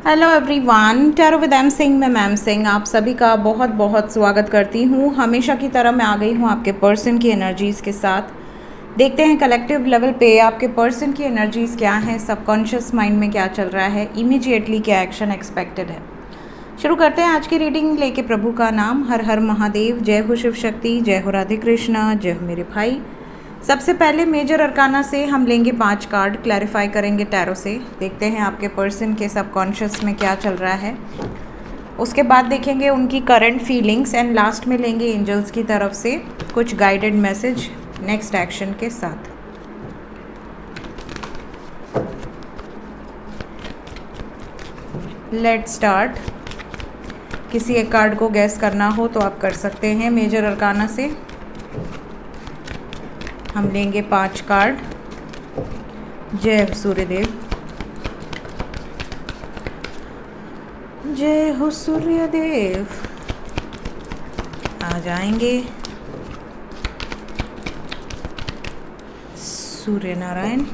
Hello everyone, tarot with M Singh में ma'am Singh आप सभी का बहुत बहुत स्वागत करती हूँ। हमेशा की तरह मैं आ गई हूँ आपके पर्सन की एनर्जीज़ के साथ। देखते हैं कलेक्टिव लेवल पे आपके पर्सन की एनर्जीज़ क्या हैं, सबकॉन्शियस माइंड में क्या चल रहा है, इमीडिएटली क्या एक्शन एक्सपेक्टेड है। शुरू करते हैं आज की रीडिंग लेके प्रभु का नाम। हर हर महादेव, जय हो शिव शक्ति, जय हो राधे कृष्णा, जय हो मेरे भाई। सबसे पहले मेजर अरकाना से हम लेंगे 5 कार्ड, क्लैरिफाई करेंगे टैरो से। देखते हैं आपके पर्सन के सबकॉन्शियस में क्या चल रहा है। उसके बाद देखेंगे उनकी करंट फीलिंग्स एंड लास्ट में लेंगे एंजल्स की तरफ से कुछ गाइडेड मैसेज नेक्स्ट एक्शन के साथ। Let's start. किसी एक कार्ड को गैस करना हो तो आप कर सकते हैं। मेजर अरकाना से हम लेंगे 5 कार्ड। जय सूर्यदेव, जय हो सूर्यदेव। आ जाएंगे Surya Narayan.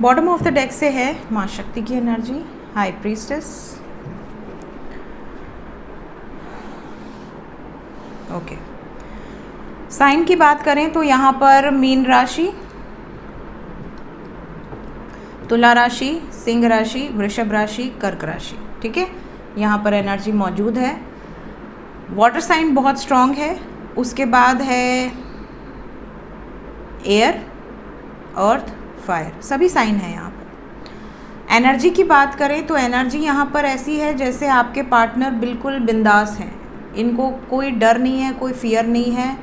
Bottom of the deck से है माँ शक्ति की energy, high priestess. Okay, sign की बात करें तो यहाँ पर मीन राशि, तुला राशि, सिंह राशि, वृषभ राशि, कर्क राशि। ठीक है, यहाँ पर एनर्जी मौजूद है। वाटर साइन बहुत स्ट्रांग है। उसके बाद है एयर, अर्थ, फायर, सभी साइन है यहाँ पर। एनर्जी की बात करें तो एनर्जी यहाँ पर ऐसी है जैसे आपके पार्टनर बिल्कुल बिंदास हैं। इनको कोई डर नहीं है, कोई फियर नहीं है।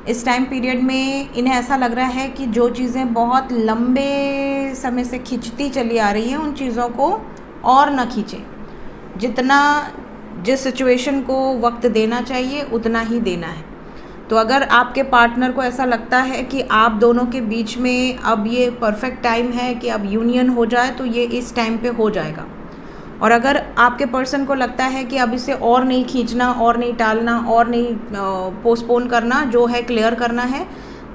इस टाइम पीरियड में इन्हें ऐसा लग रहा है कि जो चीज़ें बहुत लंबे समय से खिंचती चली आ रही हैं उन चीज़ों को और न खींचें। जितना जिस सिचुएशन को वक्त देना चाहिए उतना ही देना है। तो अगर आपके पार्टनर को ऐसा लगता है कि आप दोनों के बीच में अब ये परफेक्ट टाइम है कि अब यूनियन हो जाए तो ये इस टाइम पे हो जाएगा। और अगर आपके पर्सन को लगता है कि अब इसे और नहीं खींचना, और नहीं टालना, और नहीं पोस्टपोन करना, जो है क्लियर करना है,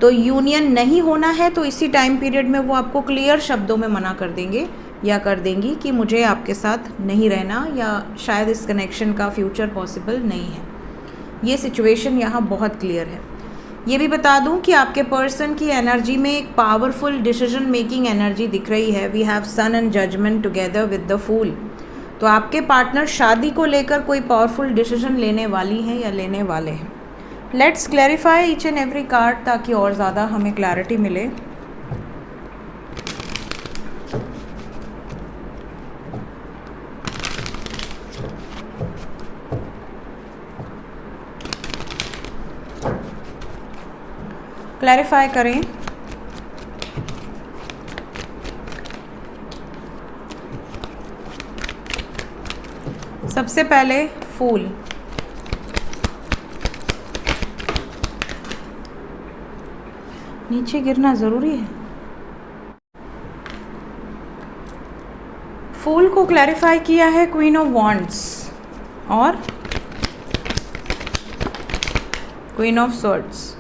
तो यूनियन नहीं होना है, तो इसी टाइम पीरियड में वो आपको क्लियर शब्दों में मना कर देंगे या कर देंगी कि मुझे आपके साथ नहीं रहना या शायद इस कनेक्शन का फ्यूचर पॉसिबल नहीं है। ये सिचुएशन यहाँ बहुत क्लियर है। ये भी बता दूं कि आपके पर्सन की एनर्जी में एक पावरफुल डिसीजन मेकिंग एनर्जी दिख रही है। We have sun and judgement together with the fool. तो आपके पार्टनर शादी को लेकर कोई पावरफुल डिसीजन लेने वाली हैं या लेने वाले हैं। Let's clarify each and every card ताकि और ज़्यादा हमें क्लैरिटी मिले। क्लैरिफाई करें। सबसे पहले फूल, नीचे गिरना जरूरी है। फूल को क्लैरिफाई किया है क्वीन ऑफ वॉन्ड्स और क्वीन ऑफ स्वॉर्ड्स।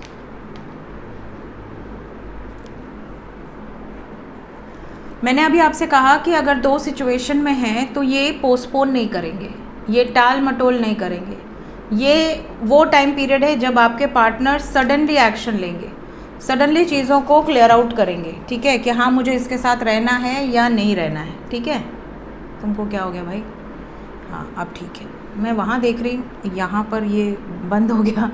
मैंने अभी आपसे कहा कि अगर 2 सिचुएशन में हैं तो ये पोस्टपोन नहीं करेंगे, ये टाल मटोल नहीं करेंगे। ये वो टाइम पीरियड है जब आपके पार्टनर सडनली एक्शन लेंगे, सडनली चीज़ों को क्लियर आउट करेंगे। ठीक है, कि हाँ मुझे इसके साथ रहना है या नहीं रहना है। ठीक है, तुमको क्या हो गया भाई? हाँ अब ठीक है। मैं वहाँ देख रही हूँ, यहाँ पर ये बंद हो गया।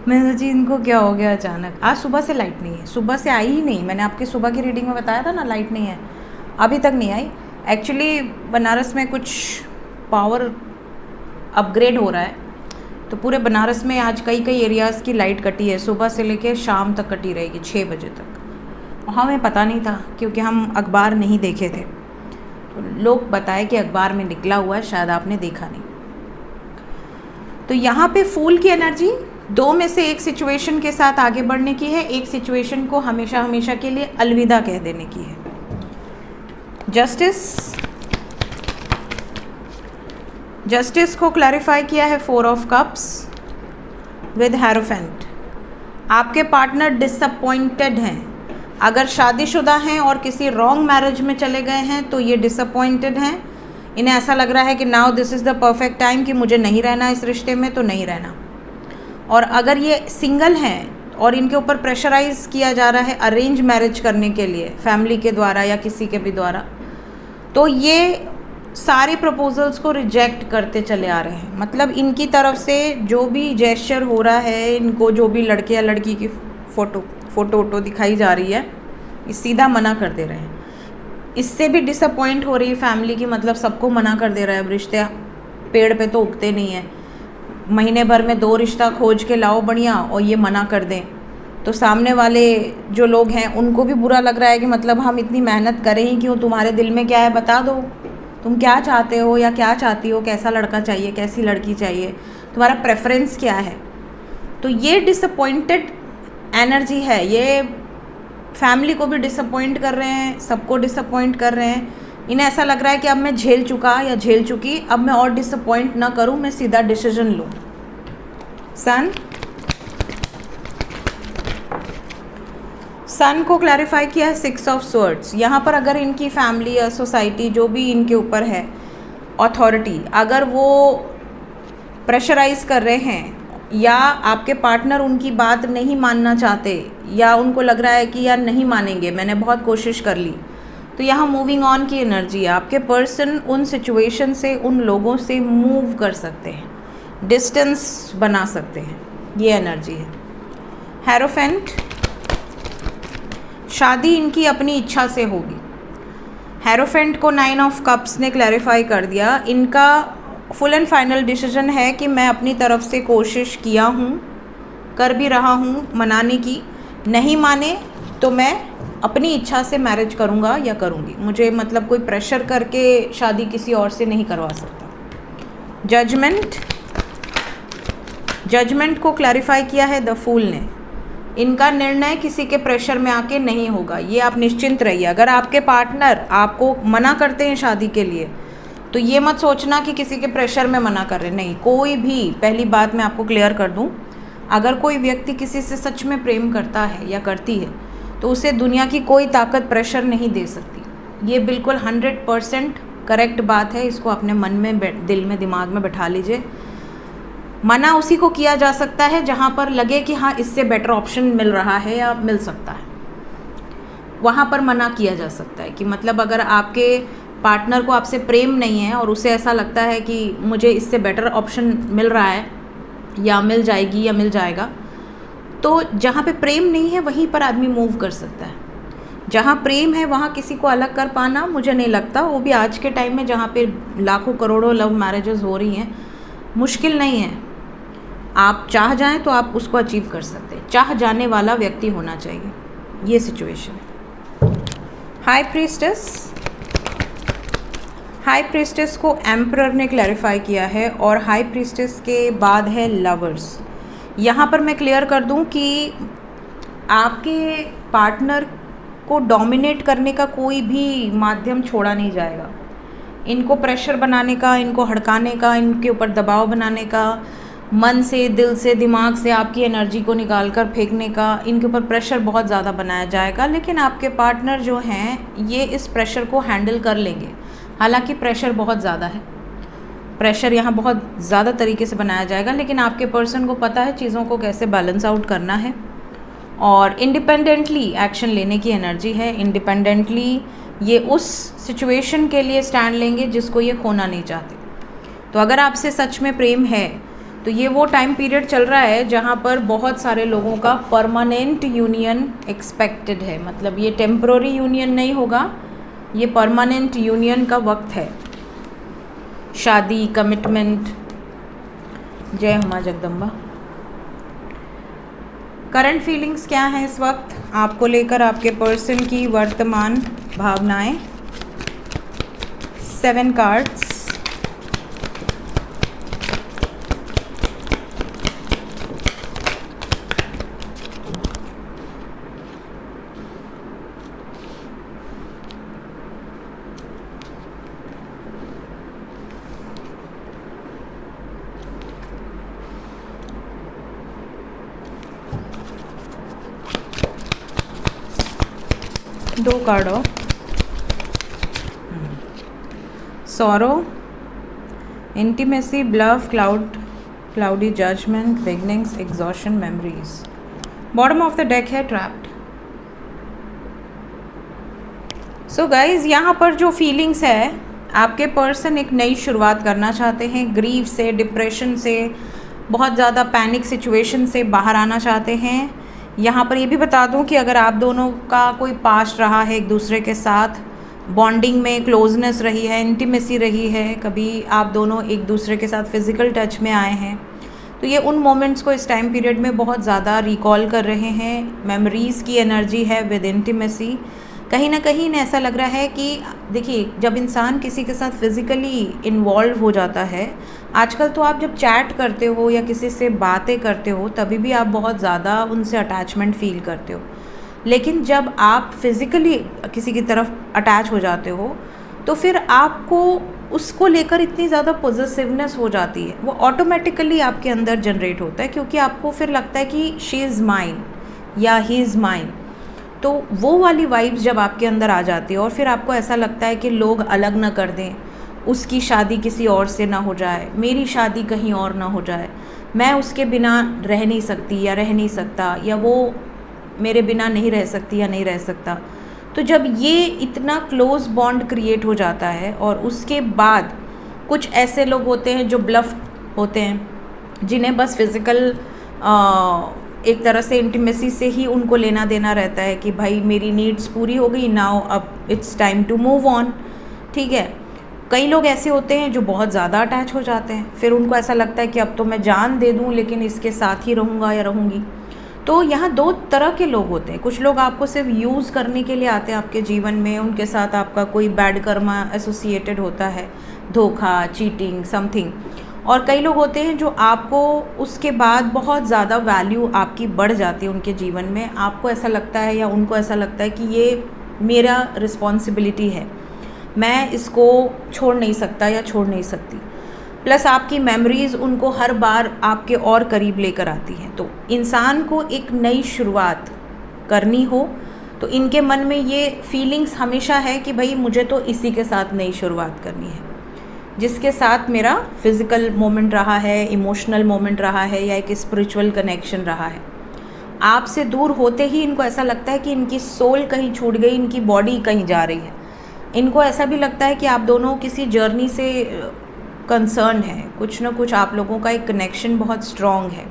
मैं सोची इनको क्या हो गया अचानक। आज सुबह से लाइट नहीं है, सुबह से आई ही नहीं। मैंने आपकी सुबह की रीडिंग में बताया था ना, लाइट नहीं है, अभी तक नहीं आई। एक्चुअली बनारस में कुछ पावर अपग्रेड हो रहा है, तो पूरे बनारस में आज कई एरियाज़ की लाइट कटी है। सुबह से लेकर शाम तक कटी रहेगी, 6 बजे तक। हमें पता नहीं था क्योंकि हम अखबार नहीं देखे थे। तो लोग बताए कि अखबार में निकला हुआ है, शायद आपने देखा नहीं। तो यहाँ पे फूल की एनर्जी 2 में से एक सिचुएशन के साथ आगे बढ़ने की है, एक सिचुएशन को हमेशा हमेशा के लिए अलविदा कह देने की है। जस्टिस, जस्टिस को क्लैरिफाई किया है 4 ऑफ कप्स विद हेरोफेंट। आपके पार्टनर डिसअपॉइंटेड हैं। अगर शादीशुदा हैं और किसी रॉन्ग मैरिज में चले गए हैं तो ये डिसअपॉइंटेड हैं। इन्हें ऐसा लग रहा है कि now this is the perfect time कि मुझे नहीं रहना इस रिश्ते में, तो नहीं रहना। और अगर ये सिंगल हैं और इनके ऊपर प्रेशराइज किया जा रहा है अरेंज मैरिज करने के लिए फैमिली के द्वारा या किसी के भी द्वारा, तो ये सारे प्रपोजल्स को रिजेक्ट करते चले आ रहे हैं। मतलब इनकी तरफ से जो भी जेस्चर हो रहा है, इनको जो भी लड़के या लड़की की फ़ोटो दिखाई जा रही है, ये सीधा मना कर दे रहे हैं। इससे भी डिसअपॉइंट हो रही है फैमिली की, मतलब सबको मना कर दे रहा है। अब रिश्ते पेड़ पे तो उगते नहीं हैं, महीने भर में 2 रिश्ता खोज के लाओ बढ़िया और ये मना कर दें, तो सामने वाले जो लोग हैं उनको भी बुरा लग रहा है कि मतलब हम इतनी मेहनत करें ही क्यों, तुम्हारे दिल में क्या है बता दो, तुम क्या चाहते हो या क्या चाहती हो, कैसा लड़का चाहिए, कैसी लड़की चाहिए, तुम्हारा प्रेफरेंस क्या है। तो ये डिसअपॉइंटेड एनर्जी है, ये फैमिली को भी डिसअपॉइंट कर रहे हैं, सबको डिसअपॉइंट कर रहे हैं। इन्हें ऐसा लग रहा है कि अब मैं झेल चुका या झेल चुकी, अब मैं और डिसअपॉइंट ना करूं, मैं सीधा डिसीजन लूं। सन को क्लैरिफाई किया है 6 ऑफ स्वॉर्ड्स। यहाँ पर अगर इनकी फैमिली या सोसाइटी जो भी इनके ऊपर है अथॉरिटी, अगर वो प्रेशराइज कर रहे हैं या आपके पार्टनर उनकी बात नहीं मानना चाहते या उनको लग रहा है कि यार नहीं मानेंगे, मैंने बहुत कोशिश कर ली, तो यहाँ मूविंग ऑन की एनर्जी है। आपके पर्सन उन सिचुएशन से, उन लोगों से मूव कर सकते हैं, डिस्टेंस बना सकते हैं, ये एनर्जी है। हेरोफेंट, शादी इनकी अपनी इच्छा से होगी। हेरोफेंट को 9 ऑफ कप्स ने क्लैरिफाई कर दिया, इनका फुल एंड फाइनल डिसीजन है कि मैं अपनी तरफ से कोशिश किया हूँ, कर भी रहा हूँ मनाने की, नहीं माने तो मैं अपनी इच्छा से मैरिज करूँगा या करूँगी। मुझे मतलब कोई प्रेशर करके शादी किसी और से नहीं करवा सकता। जजमेंट को क्लैरिफाई किया है द फूल ने। इनका निर्णय किसी के प्रेशर में आके नहीं होगा, ये आप निश्चिंत रहिए। अगर आपके पार्टनर आपको मना करते हैं शादी के लिए, तो ये मत सोचना कि किसी के प्रेशर में मना कर रहे, नहीं। कोई भी, पहली बात मैं आपको क्लियर कर दूं, अगर कोई व्यक्ति किसी से सच में प्रेम करता है या करती है तो उसे दुनिया की कोई ताकत प्रेशर नहीं दे सकती। ये बिल्कुल 100% करेक्ट बात है, इसको अपने मन में, दिल में, दिमाग में बैठा लीजिए। मना उसी को किया जा सकता है जहाँ पर लगे कि हाँ इससे बेटर ऑप्शन मिल रहा है या मिल सकता है, वहाँ पर मना किया जा सकता है। कि मतलब अगर आपके पार्टनर को आपसे प्रेम नहीं है और उसे ऐसा लगता है कि मुझे इससे बेटर ऑप्शन मिल रहा है या मिल जाएगी या मिल जाएगा, तो जहाँ पे प्रेम नहीं है वहीं पर आदमी मूव कर सकता है। जहाँ प्रेम है वहाँ किसी को अलग कर पाना मुझे नहीं लगता, वो भी आज के टाइम में जहाँ पे लाखों करोड़ों लव मैरिजेस हो रही हैं, मुश्किल नहीं है। आप चाह जाएं तो आप उसको अचीव कर सकते हैं, चाह जाने वाला व्यक्ति होना चाहिए, ये सिचुएशन है। हाई प्रीस्टेस को एम्परर ने क्लैरिफाई किया है और हाई प्रीस्टेस के बाद है लवर्स। यहाँ पर मैं क्लियर कर दूँ कि आपके पार्टनर को डोमिनेट करने का कोई भी माध्यम छोड़ा नहीं जाएगा। इनको प्रेशर बनाने का, इनको हड़काने का, इनके ऊपर दबाव बनाने का, मन से, दिल से, दिमाग से आपकी एनर्जी को निकाल कर फेंकने का, इनके ऊपर प्रेशर बहुत ज़्यादा बनाया जाएगा। लेकिन आपके पार्टनर जो हैं ये इस प्रेशर को हैंडल कर लेंगे। हालांकि प्रेशर बहुत ज़्यादा है, प्रेशर यहाँ बहुत ज़्यादा तरीके से बनाया जाएगा, लेकिन आपके पर्सन को पता है चीज़ों को कैसे बैलेंस आउट करना है और इंडिपेंडेंटली एक्शन लेने की एनर्जी है। इंडिपेंडेंटली ये उस सिचुएशन के लिए स्टैंड लेंगे जिसको ये खोना नहीं चाहते। तो अगर आपसे सच में प्रेम है तो ये वो टाइम पीरियड चल रहा है जहाँ पर बहुत सारे लोगों का परमानेंट यूनियन एक्सपेक्टेड है। मतलब ये टेम्पररी यूनियन नहीं होगा, ये परमानेंट यूनियन का वक्त है। शादी, कमिटमेंट। जय हो माँ जगदम्बा। करंट फीलिंग्स क्या हैं इस वक्त आपको लेकर, आपके पर्सन की वर्तमान भावनाएं। 7 कार्ड्स। 2 कार्ड और sorrow, intimacy, bluff, cloudy judgement, beginnings, exhaustion, memories. Bottom of the deck है ट्रैप्ड। सो गाइज, यहाँ पर जो फीलिंग्स है, आपके पर्सन एक नई शुरुआत करना चाहते हैं, ग्रीफ से, डिप्रेशन से, बहुत ज़्यादा पैनिक सिचुएशन से बाहर आना चाहते हैं। यहाँ पर ये भी बता दूँ कि अगर आप दोनों का कोई पास्ट रहा है एक दूसरे के साथ, बॉन्डिंग में क्लोजनेस रही है, इंटीमेसी रही है, कभी आप दोनों एक दूसरे के साथ फिज़िकल टच में आए हैं, तो ये उन मोमेंट्स को इस टाइम पीरियड में बहुत ज़्यादा रिकॉल कर रहे हैं। मेमोरीज़ की एनर्जी है विद इंटीमेसी। कहीं ना कहीं ऐसा लग रहा है कि देखिए, जब इंसान किसी के साथ फिज़िकली इन्वॉल्व हो जाता है, आजकल तो आप जब चैट करते हो या किसी से बातें करते हो तभी भी आप बहुत ज़्यादा उनसे अटैचमेंट फ़ील करते हो, लेकिन जब आप फिज़िकली किसी की तरफ अटैच हो जाते हो तो फिर आपको उसको लेकर इतनी ज़्यादा पॉजिटिवनेस हो जाती है, वो ऑटोमेटिकली आपके अंदर जनरेट होता है, क्योंकि आपको फिर लगता है कि शी इज़ माइन या ही इज़ माइन। तो वो वाली वाइब्स जब आपके अंदर आ जाती है और फिर आपको ऐसा लगता है कि लोग अलग ना कर दें, उसकी शादी किसी और से ना हो जाए, मेरी शादी कहीं और ना हो जाए, मैं उसके बिना रह नहीं सकती या रह नहीं सकता, या वो मेरे बिना नहीं रह सकती या नहीं रह सकता। तो जब ये इतना क्लोज बॉन्ड क्रिएट हो जाता है और उसके बाद कुछ ऐसे लोग होते हैं जो ब्लफ होते हैं, जिन्हें बस फिज़िकल एक तरह से इंटीमेसी से ही उनको लेना देना रहता है कि भाई मेरी नीड्स पूरी हो गई, नाउ अब it's time to move on. ठीक है, कई लोग ऐसे होते हैं जो बहुत ज़्यादा अटैच हो जाते हैं, फिर उनको ऐसा लगता है कि अब तो मैं जान दे दूँ लेकिन इसके साथ ही रहूँगा या रहूँगी। तो यहाँ 2 तरह के लोग होते हैं। कुछ लोग आपको सिर्फ यूज़ करने के लिए आते हैं आपके जीवन में, उनके साथ आपका कोई बैड कर्मा एसोसिएटेड होता है, धोखा, चीटिंग, समथिंग। और कई लोग होते हैं जो आपको उसके बाद बहुत ज़्यादा वैल्यू आपकी बढ़ जाती है उनके जीवन में, आपको ऐसा लगता है या उनको ऐसा लगता है कि ये मेरा रिस्पॉन्सिबिलिटी है, मैं इसको छोड़ नहीं सकता या छोड़ नहीं सकती। प्लस आपकी मेमोरीज़ उनको हर बार आपके और करीब लेकर आती हैं। तो इंसान को एक नई शुरुआत करनी हो तो इनके मन में ये फीलिंग्स हमेशा है कि भाई मुझे तो इसी के साथ नई शुरुआत करनी है, जिसके साथ मेरा फिज़िकल मोमेंट रहा है, इमोशनल मोमेंट रहा है, या एक स्पिरिचुअल कनेक्शन रहा है। आपसे दूर होते ही इनको ऐसा लगता है कि इनकी सोल कहीं छूट गई, इनकी बॉडी कहीं जा रही है। इनको ऐसा भी लगता है कि आप दोनों किसी जर्नी से कंसर्न है, कुछ ना कुछ आप लोगों का एक कनेक्शन बहुत स्ट्रॉन्ग है।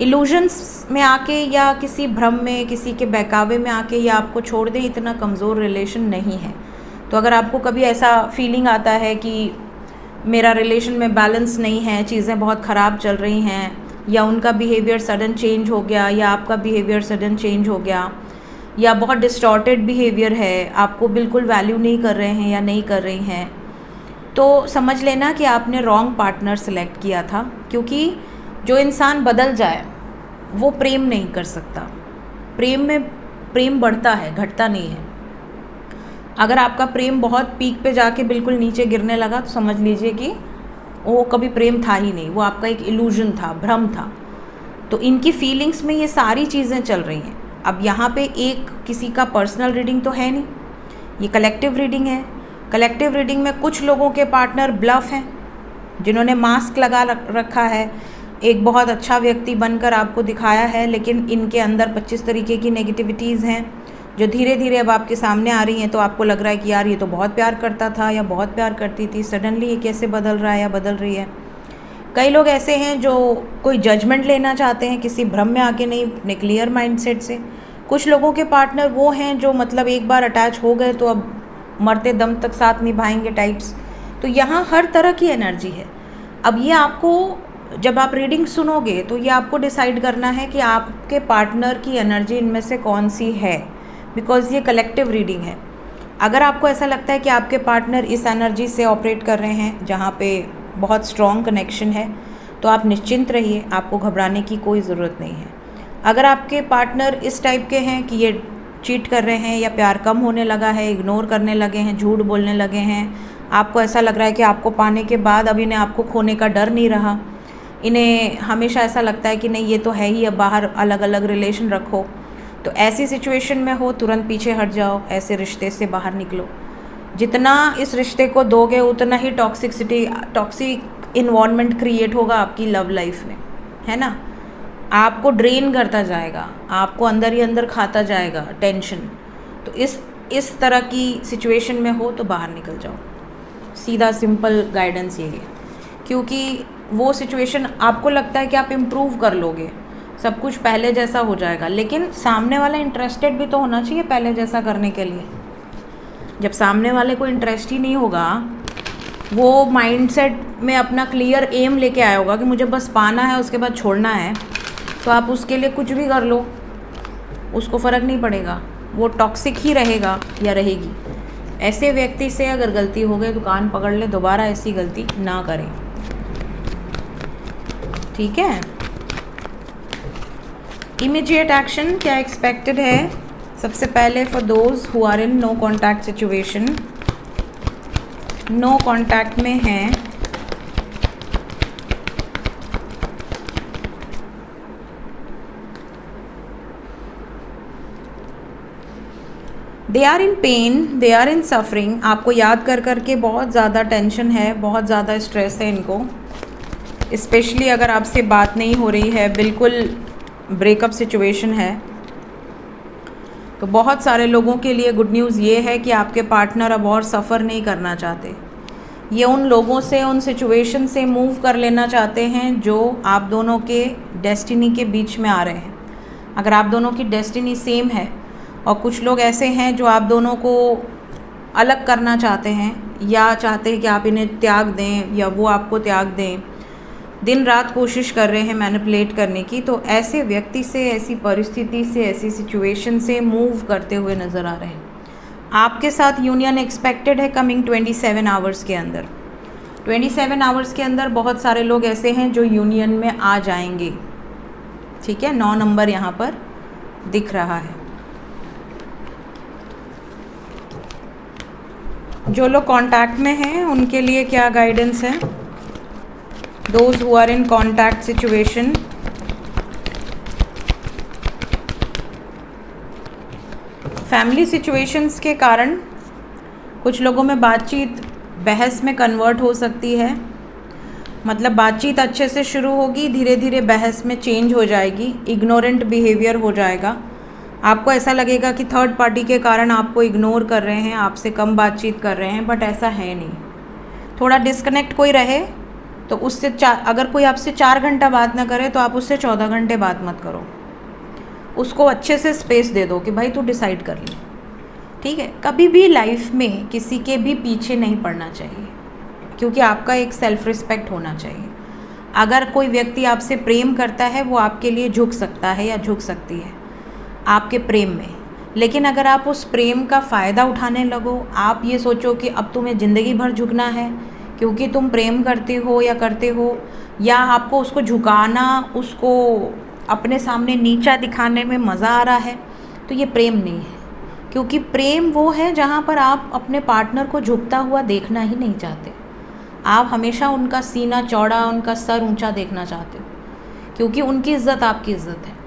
इल्यूजन्स में आके या किसी भ्रम में, किसी के बहकावे में आके या आपको छोड़ दें, इतना कमज़ोर रिलेशन नहीं है। तो अगर आपको कभी ऐसा फीलिंग आता है कि मेरा रिलेशन में बैलेंस नहीं है, चीज़ें बहुत ख़राब चल रही हैं, या उनका बिहेवियर सडन चेंज हो गया या आपका बिहेवियर सडन चेंज हो गया, या बहुत डिस्टॉर्टेड बिहेवियर है, आपको बिल्कुल वैल्यू नहीं कर रहे हैं या नहीं कर रही हैं, तो समझ लेना कि आपने रॉन्ग पार्टनर सेलेक्ट किया था। क्योंकि जो इंसान बदल जाए वो प्रेम नहीं कर सकता। प्रेम में प्रेम बढ़ता है, घटता नहीं है। अगर आपका प्रेम बहुत पीक पे जाके बिल्कुल नीचे गिरने लगा तो समझ लीजिए कि वो कभी प्रेम था ही नहीं, वो आपका एक इल्यूजन था, भ्रम था। तो इनकी फीलिंग्स में ये सारी चीज़ें चल रही हैं। अब यहाँ पे एक किसी का पर्सनल रीडिंग तो है नहीं, ये कलेक्टिव रीडिंग है। कलेक्टिव रीडिंग में कुछ लोगों के पार्टनर ब्लफ हैं, जिन्होंने मास्क लगा रखा है, एक बहुत अच्छा व्यक्ति बनकर आपको दिखाया है, लेकिन इनके अंदर 25 तरीके की नेगेटिविटीज़ हैं जो धीरे धीरे अब आपके सामने आ रही हैं। तो आपको लग रहा है कि यार ये तो बहुत प्यार करता था या बहुत प्यार करती थी, सडनली ये कैसे बदल रहा है या बदल रही है। कई लोग ऐसे हैं जो कोई जजमेंट लेना चाहते हैं, किसी भ्रम में आके नहीं, अपने क्लियर माइंडसेट से। कुछ लोगों के पार्टनर वो हैं जो मतलब एक बार अटैच हो गए तो अब मरते दम तक साथ निभाएंगे टाइप्स। तो यहाँ हर तरह की एनर्जी है। अब ये आपको, जब आप रीडिंग सुनोगे तो ये आपको डिसाइड करना है कि आपके पार्टनर की एनर्जी इनमें से कौन सी है, बिकॉज़ ये कलेक्टिव रीडिंग है। अगर आपको ऐसा लगता है कि आपके पार्टनर इस एनर्जी से ऑपरेट कर रहे हैं जहाँ पे बहुत स्ट्रॉन्ग कनेक्शन है, तो आप निश्चिंत रहिए, आपको घबराने की कोई ज़रूरत नहीं है। अगर आपके पार्टनर इस टाइप के हैं कि ये चीट कर रहे हैं या प्यार कम होने लगा है, इग्नोर करने लगे हैं, झूठ बोलने लगे हैं, आपको ऐसा लग रहा है कि आपको पाने के बाद अब इन्हें आपको खोने का डर नहीं रहा, इन्हें हमेशा ऐसा लगता है कि नहीं ये तो है ही, अब बाहर अलग अलग रिलेशन रखो, तो ऐसी सिचुएशन में हो तुरंत पीछे हट जाओ, ऐसे रिश्ते से बाहर निकलो। जितना इस रिश्ते को दोगे उतना ही टॉक्सिक इन्वायरमेंट क्रिएट होगा आपकी लव लाइफ में, है ना। आपको ड्रेन करता जाएगा, आपको अंदर ही अंदर खाता जाएगा टेंशन। तो इस तरह की सिचुएशन में हो तो बाहर निकल जाओ। सीधा सिंपल गाइडेंस यही है, क्योंकि वो सिचुएशन आपको लगता है कि आप इम्प्रूव कर लोगे, सब कुछ पहले जैसा हो जाएगा, लेकिन सामने वाला इंटरेस्टेड भी तो होना चाहिए पहले जैसा करने के लिए। जब सामने वाले को इंटरेस्ट ही नहीं होगा, वो माइंडसेट में अपना क्लियर एम लेके आया होगा कि मुझे बस पाना है, उसके बाद छोड़ना है, तो आप उसके लिए कुछ भी कर लो, उसको फ़र्क नहीं पड़ेगा, वो टॉक्सिक ही रहेगा या रहेगी। ऐसे व्यक्ति से अगर गलती हो गई तो कान पकड़ ले, दोबारा ऐसी गलती ना करें, ठीक है। इमीडिएट एक्शन क्या एक्सपेक्टेड है? सबसे पहले for those who are in no contact situation, no contact में हैं, they are in pain, they are in suffering. आपको याद कर कर के बहुत ज़्यादा टेंशन है, बहुत ज़्यादा स्ट्रेस है इनको, स्पेशली अगर आपसे बात नहीं हो रही है, बिल्कुल ब्रेकअप सिचुएशन है। तो बहुत सारे लोगों के लिए गुड न्यूज़ ये है कि आपके पार्टनर अब और सफ़र नहीं करना चाहते। ये उन लोगों से, उन सिचुएशन से मूव कर लेना चाहते हैं जो आप दोनों के डेस्टिनी के बीच में आ रहे हैं। अगर आप दोनों की डेस्टिनी सेम है, और कुछ लोग ऐसे हैं जो आप दोनों को अलग करना चाहते हैं, या चाहते हैं कि आप इन्हें त्याग दें या वो आपको त्याग दें, दिन रात कोशिश कर रहे हैं मैनिपुलेट करने की। तो ऐसे व्यक्ति से, ऐसी परिस्थिति से, ऐसी सिचुएशन से मूव करते हुए नज़र आ रहे हैं। आपके साथ यूनियन एक्सपेक्टेड है कमिंग 27 आवर्स के अंदर। 27 आवर्स के अंदर बहुत सारे लोग ऐसे हैं जो यूनियन में आ जाएंगे, ठीक है। 9 नंबर यहाँ पर दिख रहा है। जो लोग कांटेक्ट में हैं उनके लिए क्या गाइडेंस है? Those who are in contact situation, family situations के कारण कुछ लोगों में बातचीत बहस में कन्वर्ट हो सकती है। मतलब बातचीत अच्छे से शुरू होगी, धीरे धीरे बहस में चेंज हो जाएगी, इग्नोरेंट बिहेवियर हो जाएगा। आपको ऐसा लगेगा कि थर्ड पार्टी के कारण आपको इग्नोर कर रहे हैं, आपसे कम बातचीत कर रहे हैं, बट ऐसा है नहीं। थोड़ा डिस्कनेक्ट कोई रहे तो उससे अगर कोई आपसे 4 घंटा बात ना करे तो आप उससे 14 घंटे बात मत करो, उसको अच्छे से स्पेस दे दो कि भाई तू डिसाइड कर ले, ठीक है। कभी भी लाइफ में किसी के भी पीछे नहीं पड़ना चाहिए, क्योंकि आपका एक सेल्फ रिस्पेक्ट होना चाहिए। अगर कोई व्यक्ति आपसे प्रेम करता है वो आपके लिए झुक सकता है या झुक सकती है आपके प्रेम में, लेकिन अगर आप उस प्रेम का फ़ायदा उठाने लगो, आप ये सोचो कि अब तुम्हें ज़िंदगी भर झुकना है क्योंकि तुम प्रेम करते हो या करते हो, या आपको उसको झुकाना, उसको अपने सामने नीचा दिखाने में मज़ा आ रहा है, तो ये प्रेम नहीं है। क्योंकि प्रेम वो है जहाँ पर आप अपने पार्टनर को झुकता हुआ देखना ही नहीं चाहते, आप हमेशा उनका सीना चौड़ा, उनका सर ऊंचा देखना चाहते हो, क्योंकि उनकी इज़्ज़त आपकी इज़्ज़त है।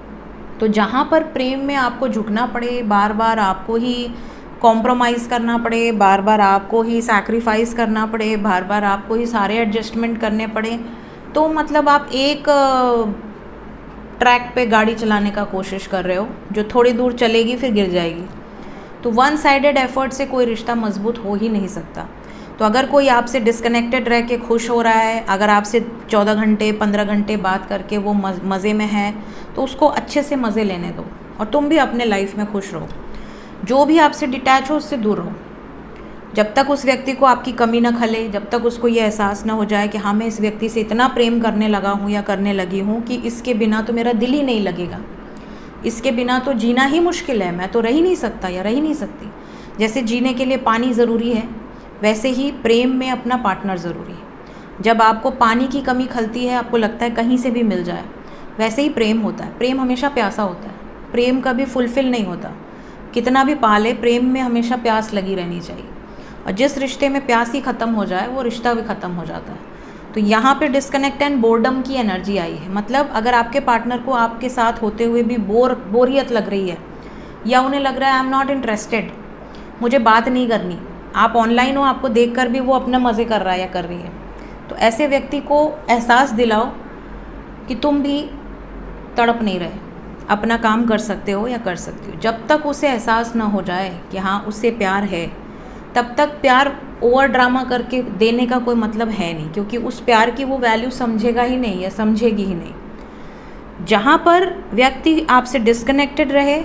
तो जहाँ पर प्रेम में आपको झुकना पड़े, बार बार आपको ही कॉम्प्रोमाइज़ करना पड़े, बार बार आपको ही सैक्रिफाइस करना पड़े, बार बार आपको ही सारे एडजस्टमेंट करने पड़े, तो मतलब आप एक ट्रैक पे गाड़ी चलाने का कोशिश कर रहे हो जो थोड़ी दूर चलेगी फिर गिर जाएगी। तो वन साइडेड एफर्ट से कोई रिश्ता मजबूत हो ही नहीं सकता। तो अगर कोई आपसे डिस्कनेक्टेड रह के खुश हो रहा है, अगर आपसे 14 घंटे 15 घंटे बात करके वो मज़े में है, तो उसको अच्छे से मज़े लेने दो और तुम भी अपने लाइफ में खुश रहो। जो भी आपसे डिटैच हो उससे दूर रहो, जब तक उस व्यक्ति को आपकी कमी ना खले, जब तक उसको ये एहसास ना हो जाए कि हाँ मैं इस व्यक्ति से इतना प्रेम करने लगा हूँ या करने लगी हूँ कि इसके बिना तो मेरा दिल ही नहीं लगेगा, इसके बिना तो जीना ही मुश्किल है, मैं तो रह ही नहीं सकता या रह ही नहीं सकती। जैसे जीने के लिए पानी ज़रूरी है, वैसे ही प्रेम में अपना पार्टनर ज़रूरी है। जब आपको पानी की कमी खलती है, आपको लगता है कहीं से भी मिल जाए, वैसे ही प्रेम होता है। प्रेम हमेशा प्यासा होता है, प्रेम कभी फुलफ़िल नहीं होता। कितना भी पाले, प्रेम में हमेशा प्यास लगी रहनी चाहिए, और जिस रिश्ते में प्यास ही ख़त्म हो जाए वो रिश्ता भी ख़त्म हो जाता है। तो यहाँ पे डिस्कनेक्ट एंड बोर्डम की एनर्जी आई है। मतलब अगर आपके पार्टनर को आपके साथ होते हुए भी बोरियत लग रही है, या उन्हें लग रहा है आई एम नॉट इंटरेस्टेड, मुझे बात नहीं करनी। आप ऑनलाइन हो, आपको देखकर भी वो अपना मज़े कर रहा है या कर रही है। तो ऐसे व्यक्ति को एहसास दिलाओ कि तुम भी तड़प नहीं रहे, अपना काम कर सकते हो या कर सकती हो। जब तक उसे एहसास ना हो जाए कि हाँ उससे प्यार है, तब तक प्यार ओवर ड्रामा करके देने का कोई मतलब है नहीं, क्योंकि उस प्यार की वो वैल्यू समझेगा ही नहीं या समझेगी ही नहीं। जहाँ पर व्यक्ति आपसे डिस्कनेक्टेड रहे,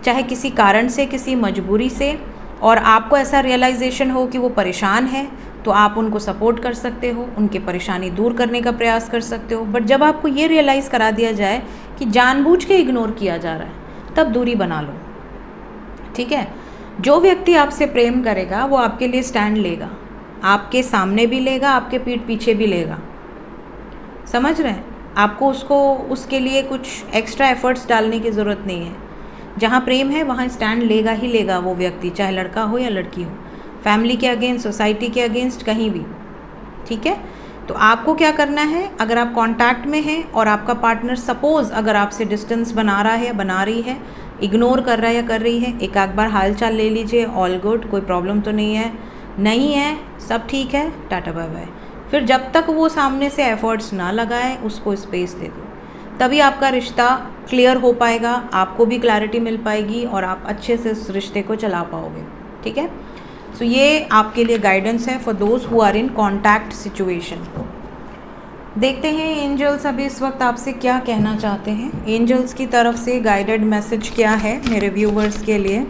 चाहे किसी कारण से, किसी मजबूरी से, और आपको ऐसा रियलाइजेशन हो कि वो परेशान है, तो आप उनको सपोर्ट कर सकते हो, उनकी परेशानी दूर करने का प्रयास कर सकते हो। बट जब आपको ये रियलाइज़ करा दिया जाए कि जानबूझ के इग्नोर किया जा रहा है, तब दूरी बना लो। ठीक है। जो व्यक्ति आपसे प्रेम करेगा वो आपके लिए स्टैंड लेगा, आपके सामने भी लेगा, आपके पीठ पीछे भी लेगा। समझ रहे हैं? आपको उसके लिए कुछ एक्स्ट्रा एफर्ट्स डालने की ज़रूरत नहीं है। जहाँ प्रेम है वहाँ स्टैंड लेगा ही लेगा वो व्यक्ति, चाहे लड़का हो या लड़की हो, फैमिली के अगेंस्ट, सोसाइटी के अगेंस्ट, कहीं भी। ठीक है। तो आपको क्या करना है, अगर आप कांटेक्ट में हैं और आपका पार्टनर सपोज़ अगर आपसे डिस्टेंस बना रहा है या बना रही है, इग्नोर कर रहा है या कर रही है, एक आध बार हाल चाल ले लीजिए, ऑल गुड, कोई प्रॉब्लम तो नहीं है, नहीं है सब ठीक है, टाटा बाय बाय। फिर जब तक वो सामने से एफर्ट्स ना लगाए, उसको स्पेस दे दो, तभी आपका रिश्ता क्लियर हो पाएगा, आपको भी क्लैरिटी मिल पाएगी और आप अच्छे से उस रिश्ते को चला पाओगे। ठीक है। सो ये आपके लिए गाइडेंस है for those who are in contact situation. देखते हैं एंजल्स अभी इस वक्त आपसे क्या कहना चाहते हैं। एंजल्स की तरफ से गाइडेड मैसेज क्या है मेरे व्यूवर्स के लिए।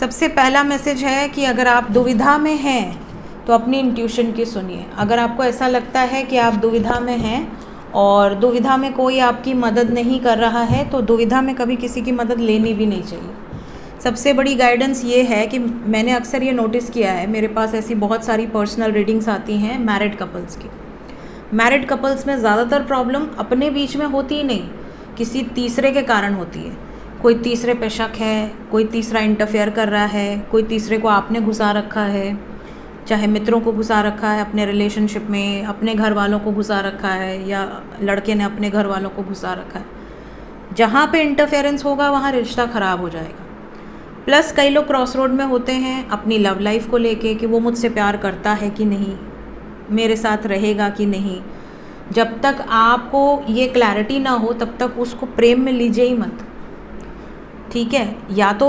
सबसे पहला मैसेज है कि अगर आप दुविधा में हैं तो अपनी इंट्यूशन की सुनिए। अगर आपको ऐसा लगता है कि आप दुविधा में हैं और दुविधा में कोई आपकी मदद नहीं कर रहा है, तो दुविधा में कभी किसी की मदद लेनी भी नहीं चाहिए। सबसे बड़ी गाइडेंस ये है कि मैंने अक्सर ये नोटिस किया है, मेरे पास ऐसी बहुत सारी पर्सनल रीडिंग्स आती हैं मैरिड कपल्स की। मैरिड कपल्स में ज़्यादातर प्रॉब्लम अपने बीच में होती ही नहीं, किसी तीसरे के कारण होती है। कोई तीसरे पे शक है, कोई तीसरा इंटरफेयर कर रहा है, कोई तीसरे को आपने घुसा रखा है, चाहे मित्रों को घुसा रखा है अपने रिलेशनशिप में, अपने घर वालों को घुसा रखा है, या लड़के ने अपने घर वालों को घुसा रखा है। जहाँ पे इंटरफेरेंस होगा वहाँ रिश्ता ख़राब हो जाएगा। प्लस कई लोग क्रॉस रोड में होते हैं अपनी लव लाइफ को लेके कि वो मुझसे प्यार करता है कि नहीं, मेरे साथ रहेगा कि नहीं। जब तक आपको ये क्लैरिटी ना हो तब तक उसको प्रेम में लीजिए ही मत। ठीक है। या तो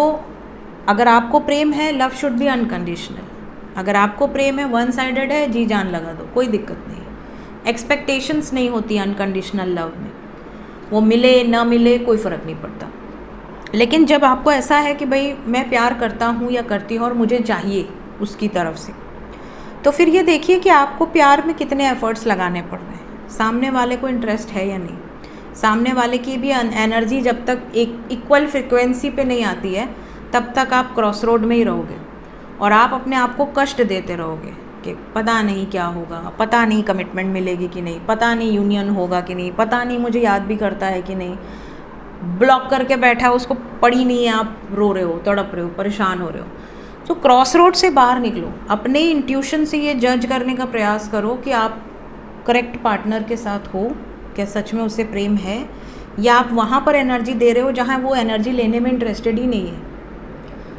अगर आपको प्रेम है, लव शुड बी अनकंडीशनल। अगर आपको प्रेम है, वन साइडेड है, जी जान लगा दो, कोई दिक्कत नहीं है। एक्सपेक्टेशंस नहीं होती अनकंडीशनल लव में, वो मिले ना मिले कोई फ़र्क नहीं पड़ता। लेकिन जब आपको ऐसा है कि भाई मैं प्यार करता हूँ या करती हूँ और मुझे चाहिए उसकी तरफ से, तो फिर ये देखिए कि आपको प्यार में कितने एफ़र्ट्स लगाने पड़ रहे हैं, सामने वाले को इंटरेस्ट है या नहीं। सामने वाले की भी एनर्जी जब तक एक इक्वल फ्रिक्वेंसी पे नहीं आती है, तब तक आप क्रॉस रोड में ही रहोगे और आप अपने आप को कष्ट देते रहोगे कि पता नहीं क्या होगा, पता नहीं कमिटमेंट मिलेगी कि नहीं, पता नहीं यूनियन होगा कि नहीं, पता नहीं मुझे याद भी करता है कि नहीं, ब्लॉक करके बैठा है, उसको पड़ी नहीं है, आप रो रहे हो, तड़प रहे हो, परेशान हो रहे हो। तो क्रॉस रोड से बाहर निकलो, अपने इंट्यूशन से ये जज करने का प्रयास करो कि आप करेक्ट पार्टनर के साथ हो, क्या सच में उससे प्रेम है, या आप वहाँ पर एनर्जी दे रहे हो जहाँ वो एनर्जी लेने में इंटरेस्टेड ही नहीं है,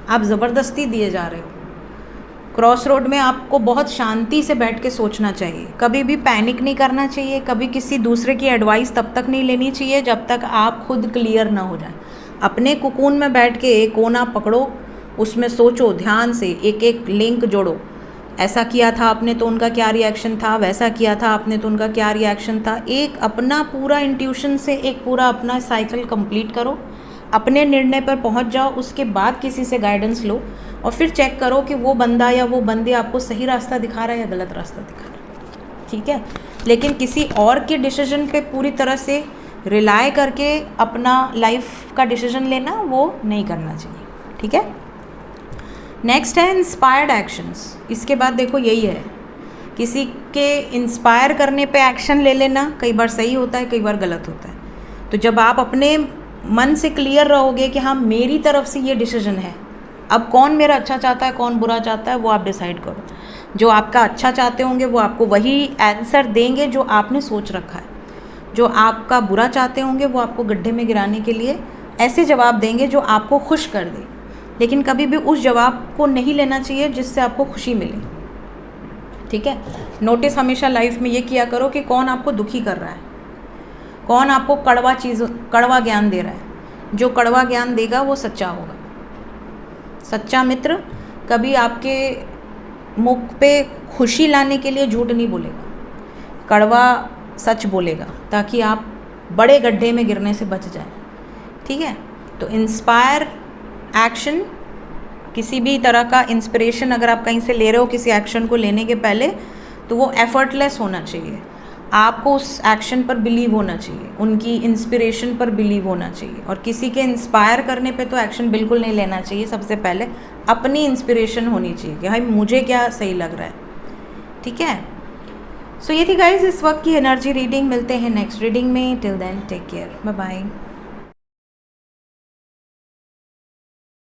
आप ज़बरदस्ती दिए जा रहे हो। क्रॉस रोड में आपको बहुत शांति से बैठ के सोचना चाहिए, कभी भी पैनिक नहीं करना चाहिए, कभी किसी दूसरे की एडवाइस तब तक नहीं लेनी चाहिए जब तक आप खुद क्लियर ना हो जाए। अपने कुकून में बैठ के एक कोना पकड़ो, उसमें सोचो, ध्यान से एक एक लिंक जोड़ो। ऐसा किया था आपने तो उनका क्या रिएक्शन था, वैसा किया था आपने तो उनका क्या रिएक्शन था। एक अपना पूरा इंट्यूशन से एक पूरा अपना साइकिल कंप्लीट करो, अपने निर्णय पर पहुंच जाओ, उसके बाद किसी से गाइडेंस लो और फिर चेक करो कि वो बंदा या वो बंदी आपको सही रास्ता दिखा रहा है या गलत रास्ता दिखा रहा है। ठीक है। लेकिन किसी और के डिसीजन पे पूरी तरह से रिलाय करके अपना लाइफ का डिसीजन लेना वो नहीं करना चाहिए। ठीक है। नेक्स्ट है इंस्पायर्ड एक्शंस। इसके बाद देखो यही है, किसी के इंस्पायर करने पे एक्शन ले लेना कई बार सही होता है, कई बार गलत होता है। तो जब आप अपने मन से क्लियर रहोगे कि हाँ मेरी तरफ से ये डिसीजन है, अब कौन मेरा अच्छा चाहता है कौन बुरा चाहता है वो आप डिसाइड करो। जो आपका अच्छा चाहते होंगे वो आपको वही आंसर देंगे जो आपने सोच रखा है, जो आपका बुरा चाहते होंगे वो आपको गड्ढे में गिराने के लिए ऐसे जवाब देंगे जो आपको खुश कर दे, लेकिन कभी भी उस जवाब को नहीं लेना चाहिए जिससे आपको खुशी मिले। ठीक है, नोटिस हमेशा लाइफ में ये किया करो कि कौन आपको दुखी कर रहा है, कौन आपको कड़वा ज्ञान दे रहा है। जो कड़वा ज्ञान देगा वो सच्चा होगा। सच्चा मित्र कभी आपके मुख पे खुशी लाने के लिए झूठ नहीं बोलेगा, कड़वा सच बोलेगा ताकि आप बड़े गड्ढे में गिरने से बच जाए। ठीक है, तो इंस्पायर एक्शन, किसी भी तरह का इंस्पिरेशन अगर आप कहीं से ले रहे हो किसी एक्शन को लेने के पहले, तो वो एफर्टलेस होना चाहिए। आपको उस एक्शन पर बिलीव होना चाहिए, उनकी इंस्पिरेशन पर बिलीव होना चाहिए। और किसी के इंस्पायर करने पे तो एक्शन बिल्कुल नहीं लेना चाहिए। सबसे पहले अपनी इंस्पिरेशन होनी चाहिए कि भाई मुझे क्या सही लग रहा है। ठीक है, सो ये थी गाइज इस वक्त की एनर्जी रीडिंग। मिलते हैं नेक्स्ट रीडिंग में। Till then take care, bye bye.